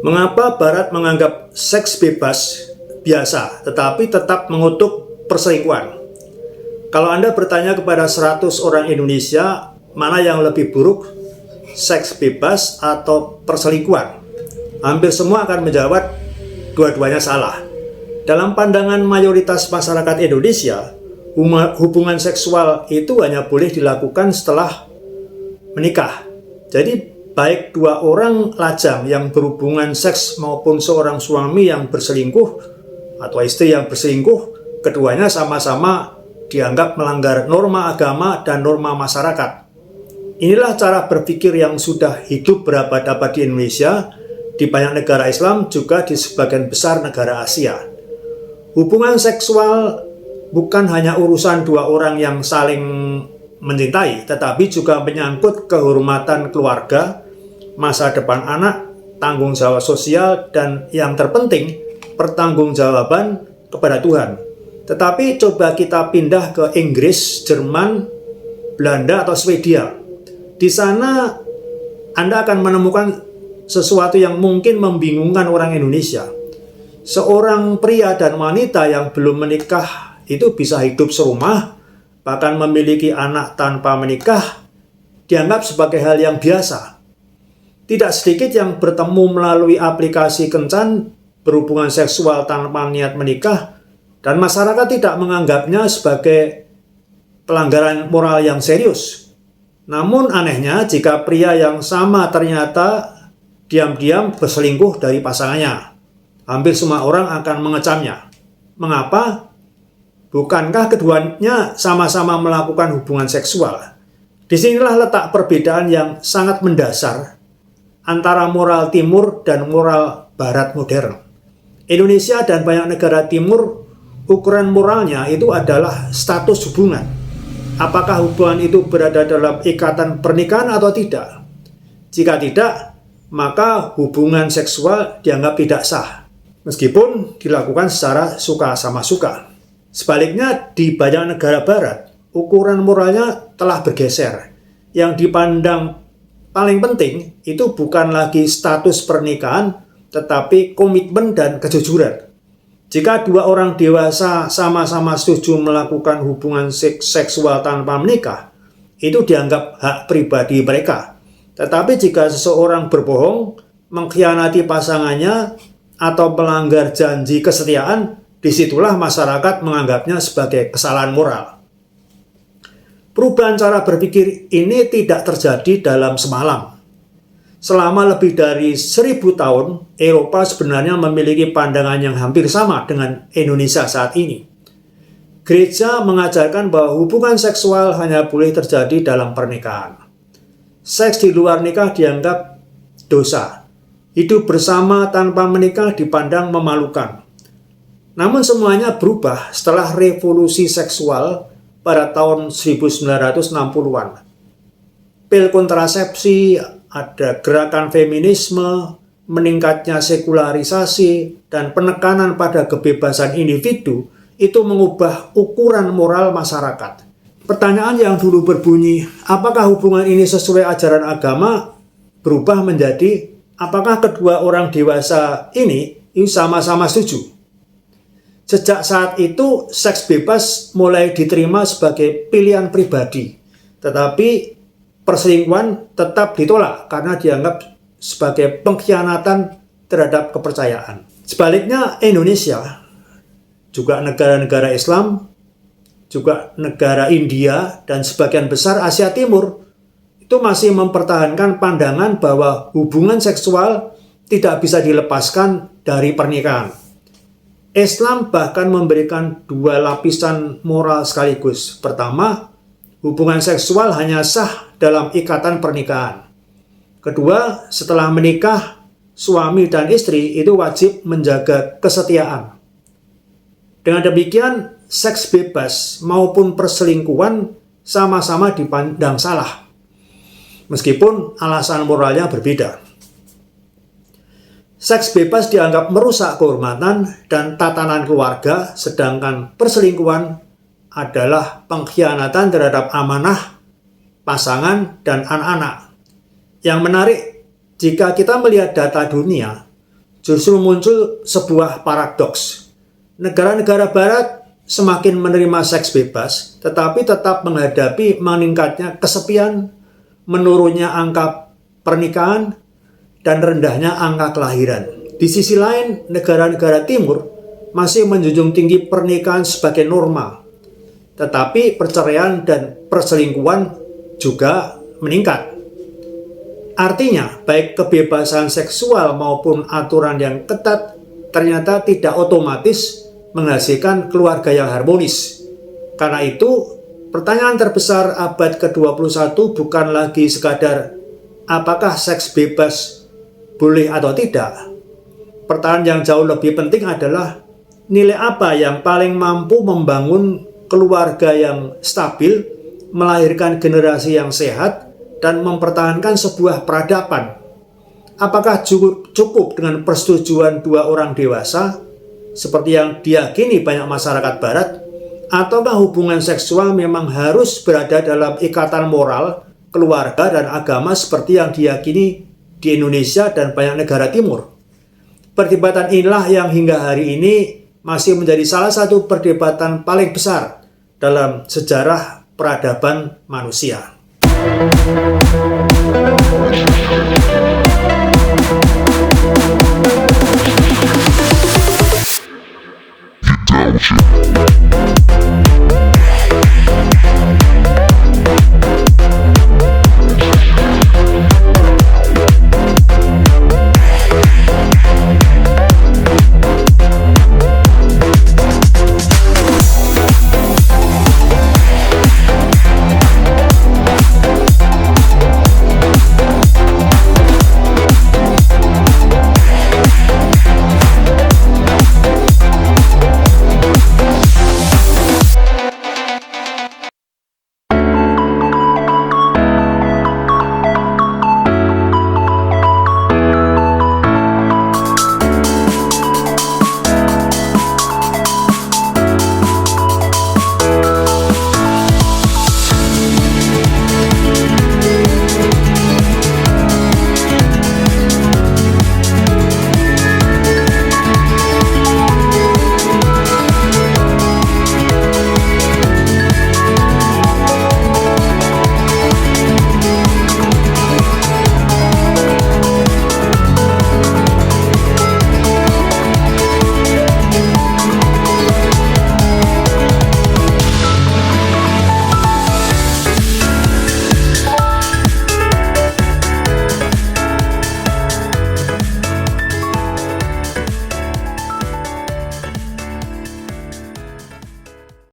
Mengapa Barat menganggap seks bebas biasa, tetapi tetap mengutuk perselingkuhan? Kalau Anda bertanya kepada 100 orang Indonesia, mana yang lebih buruk, seks bebas atau perselingkuhan? Hampir semua akan menjawab dua-duanya salah. Dalam pandangan mayoritas masyarakat Indonesia, hubungan seksual itu hanya boleh dilakukan setelah menikah. Jadi baik dua orang lajang yang berhubungan seks maupun seorang suami yang berselingkuh atau istri yang berselingkuh, keduanya sama-sama dianggap melanggar norma agama dan norma masyarakat. Inilah cara berpikir yang sudah hidup berabad-abad di Indonesia, di banyak negara Islam, juga di sebagian besar negara Asia. Hubungan seksual bukan hanya urusan dua orang yang saling mencintai, tetapi juga menyangkut kehormatan keluarga, masa depan anak, tanggung jawab sosial, dan yang terpenting, pertanggungjawaban kepada Tuhan. Tetapi coba kita pindah ke Inggris, Jerman, Belanda, atau Swedia. Di sana Anda akan menemukan sesuatu yang mungkin membingungkan orang Indonesia. Seorang pria dan wanita yang belum menikah itu bisa hidup serumah, bahkan memiliki anak tanpa menikah, dianggap sebagai hal yang biasa. Tidak sedikit yang bertemu melalui aplikasi kencan, berhubungan seksual tanpa niat menikah, dan masyarakat tidak menganggapnya sebagai pelanggaran moral yang serius. Namun anehnya, jika pria yang sama ternyata diam-diam berselingkuh dari pasangannya, hampir semua orang akan mengecamnya. Mengapa? Bukankah keduanya sama-sama melakukan hubungan seksual? Disinilah letak perbedaan yang sangat mendasar antara moral timur dan moral barat modern. Indonesia dan banyak negara timur, ukuran moralnya itu adalah status hubungan. Apakah hubungan itu berada dalam ikatan pernikahan atau tidak? Jika tidak, maka hubungan seksual dianggap tidak sah, meskipun dilakukan secara suka sama suka. Sebaliknya, di banyak negara barat, ukuran moralnya telah bergeser. Yang dipandang paling penting itu bukan lagi status pernikahan, tetapi komitmen dan kejujuran. Jika dua orang dewasa sama-sama setuju melakukan hubungan seksual tanpa menikah, itu dianggap hak pribadi mereka. Tetapi jika seseorang berbohong, mengkhianati pasangannya, atau melanggar janji kesetiaan, disitulah masyarakat menganggapnya sebagai kesalahan moral. Perubahan cara berpikir ini tidak terjadi dalam semalam. Selama lebih dari 1000 tahun, Eropa sebenarnya memiliki pandangan yang hampir sama dengan Indonesia saat ini. Gereja mengajarkan bahwa hubungan seksual hanya boleh terjadi dalam pernikahan. Seks di luar nikah dianggap dosa. Hidup bersama tanpa menikah dipandang memalukan. Namun semuanya berubah setelah revolusi seksual pada tahun 1960-an. Pil kontrasepsi, ada gerakan feminisme, meningkatnya sekularisasi, dan penekanan pada kebebasan individu itu mengubah ukuran moral masyarakat. Pertanyaan yang dulu berbunyi, apakah hubungan ini sesuai ajaran agama, berubah menjadi, apakah kedua orang dewasa ini sama-sama setuju? Sejak saat itu, seks bebas mulai diterima sebagai pilihan pribadi. Tetapi perselingkuhan tetap ditolak karena dianggap sebagai pengkhianatan terhadap kepercayaan. Sebaliknya, Indonesia, juga negara-negara Islam, juga negara India, dan sebagian besar Asia Timur, itu masih mempertahankan pandangan bahwa hubungan seksual tidak bisa dilepaskan dari pernikahan. Islam bahkan memberikan dua lapisan moral sekaligus. Pertama, hubungan seksual hanya sah dalam ikatan pernikahan. Kedua, setelah menikah, suami dan istri itu wajib menjaga kesetiaan. Dengan demikian, seks bebas maupun perselingkuhan sama-sama dipandang salah, meskipun alasan moralnya berbeda. Seks bebas dianggap merusak kehormatan dan tatanan keluarga, sedangkan perselingkuhan adalah pengkhianatan terhadap amanah, pasangan, dan anak-anak. Yang menarik, jika kita melihat data dunia, justru muncul sebuah paradoks. Negara-negara barat semakin menerima seks bebas, tetapi tetap menghadapi meningkatnya kesepian, menurunnya angka pernikahan, dan rendahnya angka kelahiran. Di sisi lain, negara-negara timur masih menjunjung tinggi pernikahan sebagai normal, tetapi perceraian dan perselingkuhan juga meningkat. Artinya, baik kebebasan seksual maupun aturan yang ketat ternyata tidak otomatis menghasilkan keluarga yang harmonis. Karena itu, pertanyaan terbesar abad ke-21 bukan lagi sekadar apakah seks bebas boleh atau tidak. Pertanyaan yang jauh lebih penting adalah nilai apa yang paling mampu membangun keluarga yang stabil, melahirkan generasi yang sehat, dan mempertahankan sebuah peradaban. Apakah cukup dengan persetujuan dua orang dewasa, seperti yang diyakini banyak masyarakat barat, ataukah hubungan seksual memang harus berada dalam ikatan moral, keluarga, dan agama seperti yang diyakini di Indonesia dan banyak negara timur? Perdebatan inilah yang hingga hari ini masih menjadi salah satu perdebatan paling besar dalam sejarah peradaban manusia.